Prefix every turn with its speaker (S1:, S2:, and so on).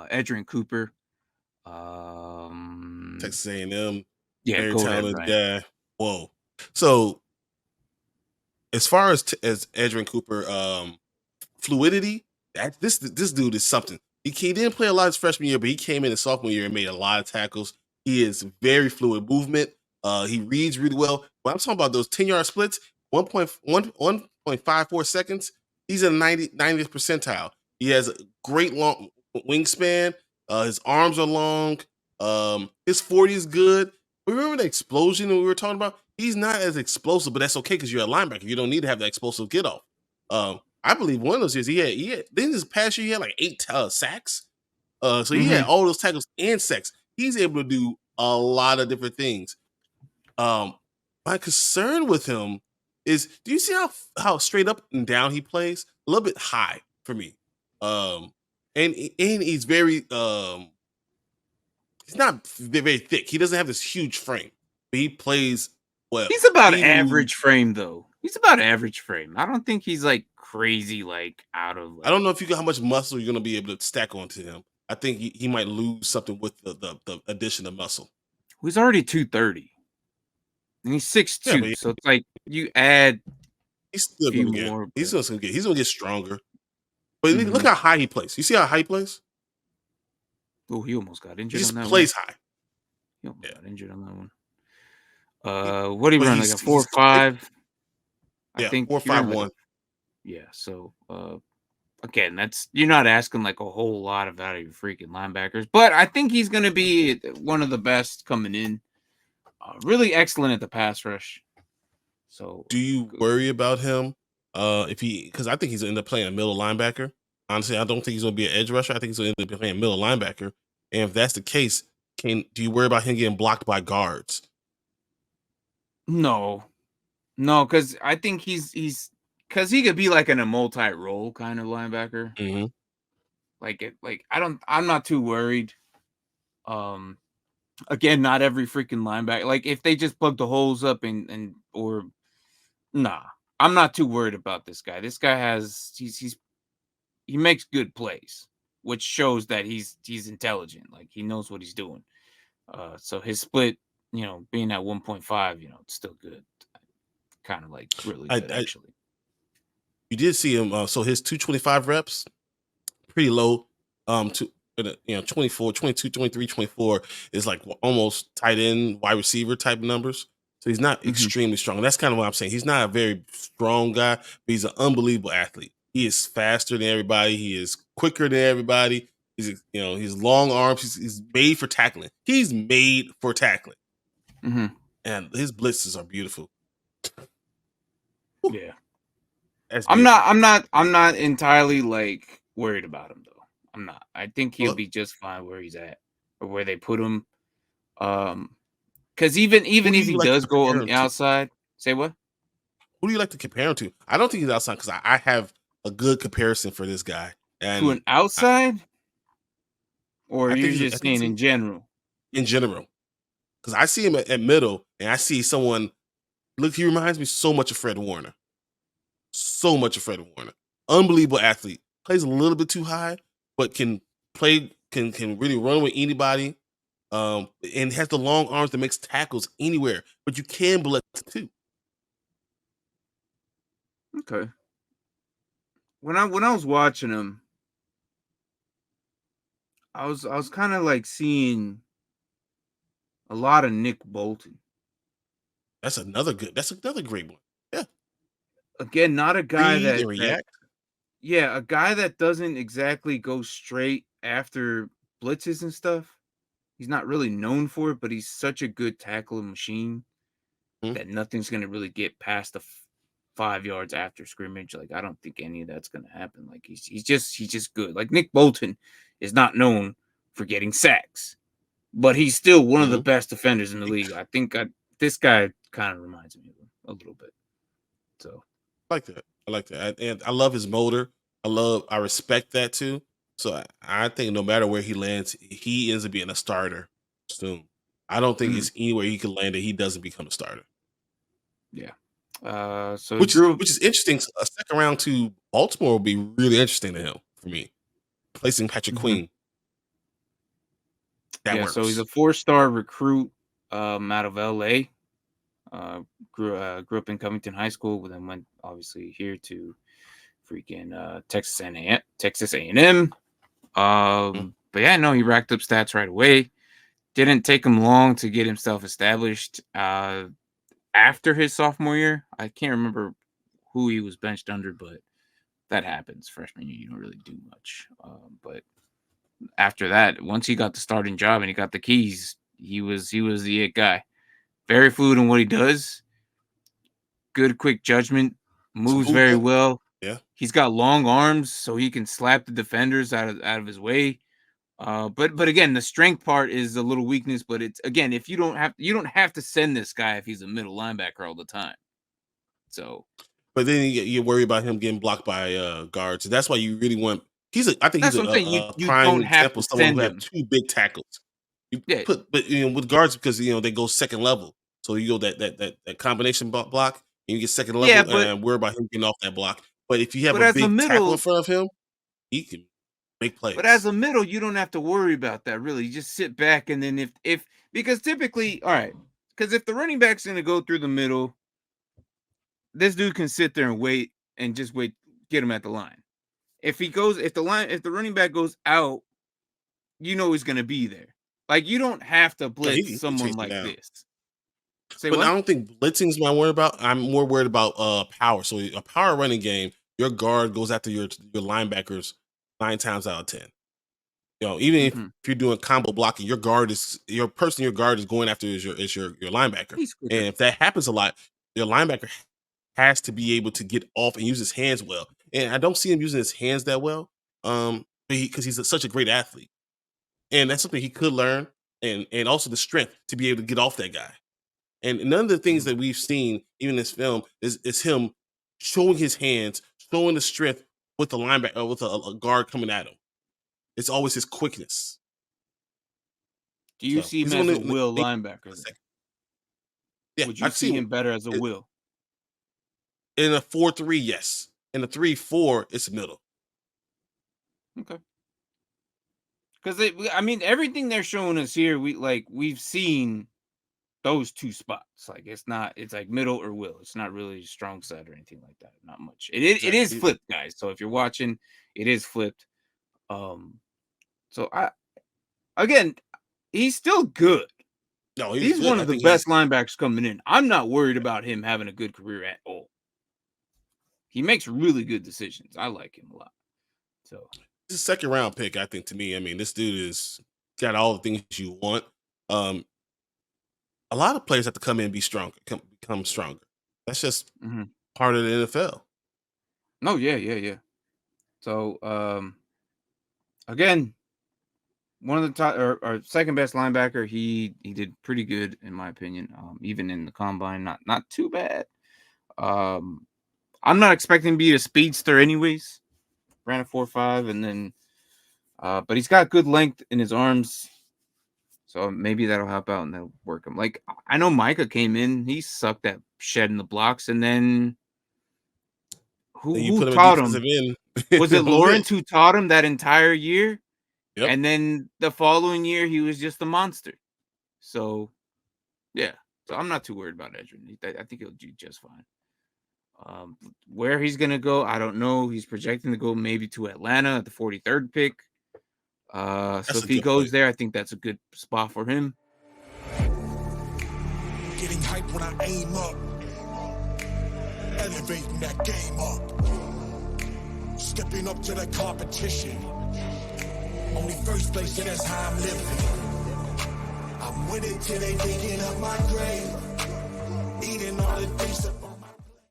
S1: Edgerrin Cooper.
S2: Texas A&M,
S1: Yeah,
S2: very
S1: go ahead,
S2: talented
S1: Brian.
S2: guy. Whoa. So as far as Edgerrin Cooper, fluidity, this dude is something. He didn't play a lot his freshman year, but he came in his sophomore year and made a lot of tackles. He is very fluid movement. He reads really well. When I'm talking about those 10-yard splits, 1.54 seconds, he's in 90th percentile. He has a great long wingspan. His arms are long. His 40 is good. Remember the explosion that we were talking about? He's not as explosive, but that's okay because you're a linebacker. You don't need to have that explosive get off. I believe one of those years he had then this past year he had like 8 sacks. So he had all those tackles and sacks. He's able to do a lot of different things. My concern with him is, do you see how straight up and down he plays? A little bit high for me. And he's very he's not very thick. He doesn't have this huge frame, but he plays well.
S1: He's about
S2: He
S1: average frame, though. He's about average frame. I don't think he's like crazy, like out of.
S2: I don't know if you got how much muscle you're going to be able to stack onto him. I think he might lose something with the addition of muscle.
S1: He's already 230, and he's 6'2",
S2: Yeah,
S1: so it's like you add.
S2: He's still going to get.
S1: More,
S2: he's going to get stronger. But look how high he plays. You see how high he plays?
S1: Oh, he almost got injured.
S2: He just
S1: on that
S2: plays
S1: one.
S2: high.
S1: He almost got injured on that one. What do you run, like a 4.5?
S2: Yeah,
S1: I think
S2: 4.51.
S1: Yeah, so again, you're not asking like a whole lot of out of your freaking linebackers, but I think he's going to be one of the best coming in. Really excellent at the pass rush. So,
S2: do you worry about him? Because I think he's going to end up playing a middle linebacker. Honestly, I don't think he's going to be an edge rusher. I think he's going to end up playing a middle linebacker. And if that's the case, do you worry about him getting blocked by guards?
S1: No, because I think he's because he could be like in a multi-role kind of linebacker.
S2: Mm-hmm.
S1: I'm not too worried. Again, not every freaking linebacker. Like if they just plug the holes up or nah, I'm not too worried about this guy. This guy he makes good plays, which shows that he's intelligent. Like he knows what he's doing. So his split, being at 1.5, it's still good. Kind of like really good, actually.
S2: You did see him. So his 225 reps, pretty low. 24, 22, 23, 24 is like almost tight end, wide receiver type numbers. So he's not extremely strong. That's kind of what I'm saying. He's not a very strong guy, but he's an unbelievable athlete. He is faster than everybody. He is quicker than everybody. He's long arms. He's made for tackling. He's made for tackling. And his blitzes are beautiful.
S1: Yeah. I'm not entirely like worried about him though. I'm not. I think he'll be just fine where he's at or where they put him. Because even if he does go on the outside, say what?
S2: Who do you like to compare him to? I don't think he's outside because I have a good comparison for this guy. And
S1: to an outside? Or you're just saying in general?
S2: In general. Because I see him at middle and I see someone, look, he reminds me so much of Fred Warner. So much of Fred Warner. Unbelievable athlete. Plays a little bit too high, but can really run with anybody. And has the long arms that makes tackles anywhere. But you can blitz too.
S1: Okay. When I was watching him, I was kind of like seeing a lot of Nick Bolton.
S2: That's another great one. Yeah.
S1: Again, not a guy that
S2: react.
S1: Yeah, a guy that doesn't exactly go straight after blitzes and stuff. He's not really known for it, but he's such a good tackling machine that nothing's going to really get past the 5 yards after scrimmage. Like, I don't think any of that's going to happen. Like, he's just good. Like, Nick Bolton is not known for getting sacks, but he's still one of the best defenders in the league. I think this guy kind of reminds me of him a little bit. So,
S2: I like that. And I love his motor. I respect that too. So I think no matter where he lands, he ends up being a starter soon. I don't think it's anywhere he can land that he doesn't become a starter.
S1: Yeah. So
S2: which is interesting. A second round to Baltimore will be really interesting to him for me. Placing Patrick Queen. That
S1: Yeah, so he's a
S2: works.
S1: 4-star recruit, out of LA. Grew up in Covington High School, but then went obviously here to freaking Texas A&M.
S2: Mhm.
S1: But yeah, no, he racked up stats right away. Didn't take him long to get himself established. After his sophomore year, I can't remember who he was benched under, but that happens. Freshman year, you don't really do much. But after that, once he got the starting job and he got the keys, he was the it guy. Very fluid in what he does. Good quick judgment.
S2: Some
S1: Moves very
S2: movement.
S1: well.
S2: Yeah.
S1: He's got long arms, so he can slap the defenders out of his way. But again, the strength part is a little weakness. But it's again, if you don't have to send this guy if he's a middle linebacker all the time. So
S2: But then you worry about him getting blocked by guards. That's why you really want. I think he's
S1: that's what I'm saying. You
S2: a
S1: you
S2: prime
S1: don't have
S2: example
S1: to
S2: of someone who
S1: send
S2: have
S1: him.
S2: two big tackles. You
S1: Yeah,
S2: but with guards because they go second level, so you go that combination block, and you get second
S1: yeah,
S2: level,
S1: but
S2: and worry about him getting off that block. But if you have
S1: but
S2: a
S1: as a
S2: big tackle in
S1: middle,
S2: front of him, he can make
S1: but as
S2: plays.
S1: a middle, you don't have to worry about that really. You just sit back and then if because typically, all right, because if the running back's gonna go through the middle, this dude can sit there and wait and just wait, get him at the line. If the running back goes out, you know he's gonna be there. Like you don't have to
S2: Yeah,
S1: blitz
S2: he
S1: someone
S2: chased him
S1: like
S2: down.
S1: this. Say
S2: But I
S1: what?
S2: don't think blitzing's my worry about. I'm more worried about power. So a power running game, your guard goes after your linebackers 9 times out of 10. Even if
S1: Mm-hmm.
S2: you're doing combo blocking, your person your guard is going after is your linebacker.
S1: He's quicker.
S2: And if that happens a lot, your linebacker has to be able to get off and use his hands well. And I don't see him using his hands that well. Because he's such a great athlete. And that's something he could learn. And also the strength to be able to get off that guy. And none of the things
S1: Mhm.
S2: that we've seen, even in this film, is him showing his hands, showing the strength with the linebacker, with a guard coming at him. It's always his quickness.
S1: Do you
S2: So
S1: see him
S2: he's
S1: as
S2: one
S1: a
S2: of the
S1: will
S2: maybe
S1: linebacker
S2: a
S1: then?
S2: second. Yeah,
S1: Would you
S2: I've
S1: see
S2: seen
S1: him better as a
S2: it
S1: will?
S2: in a 4-3, yes. In a 3-4, it's middle.
S1: Okay. Because I mean, everything they're showing us here, we've seen those two spots. Like it's like middle or will. It's not really strong side or anything like that. Not much. It is
S2: Exactly.
S1: flipped, guys. So if you're watching, it is flipped. Um, so again, he's still good.
S2: No, he's
S1: He's
S2: good.
S1: one
S2: I
S1: of the
S2: think he's
S1: best linebackers coming in. I'm not worried about him having a good career at all. He makes really good decisions. I like him a lot. So
S2: he's a second round pick, I think, to me. I mean, this dude is got all the things you want. Um, a lot of players have to come in and be stronger, become stronger. That's just
S1: mhm.
S2: part of the NFL.
S1: No, yeah, yeah, yeah. So again, one of the top or second best linebacker. He did pretty good in my opinion. Even in the combine, not too bad. Um, I'm not expecting to be a speedster anyways. Ran a 4.5 and then but he's got good length in his arms. So maybe that'll help out and that'll work him. Like I know Micah came in, he sucked at shedding the blocks, and then
S2: Then you
S1: who
S2: put him at
S1: taught
S2: defensive
S1: him?
S2: end.
S1: Was it
S2: That was it.
S1: Lawrence who taught him that entire year?
S2: Yep.
S1: And then the following year he was just a monster. So yeah. So I'm not too worried about Edgerrin. I think he'll do just fine. Where he's gonna go, I don't know. He's projecting to go maybe to Atlanta at the 43rd pick. So
S2: That's
S1: if
S2: a
S1: he
S2: good
S1: goes
S2: place.
S1: there, I think that's a good spot for him.
S3: Getting hype when I aim up. Elevating that game up. Stepping up to the competition. Only first place, and that's how I'm living. I'm winning till they digging up my grave. Eating all the things that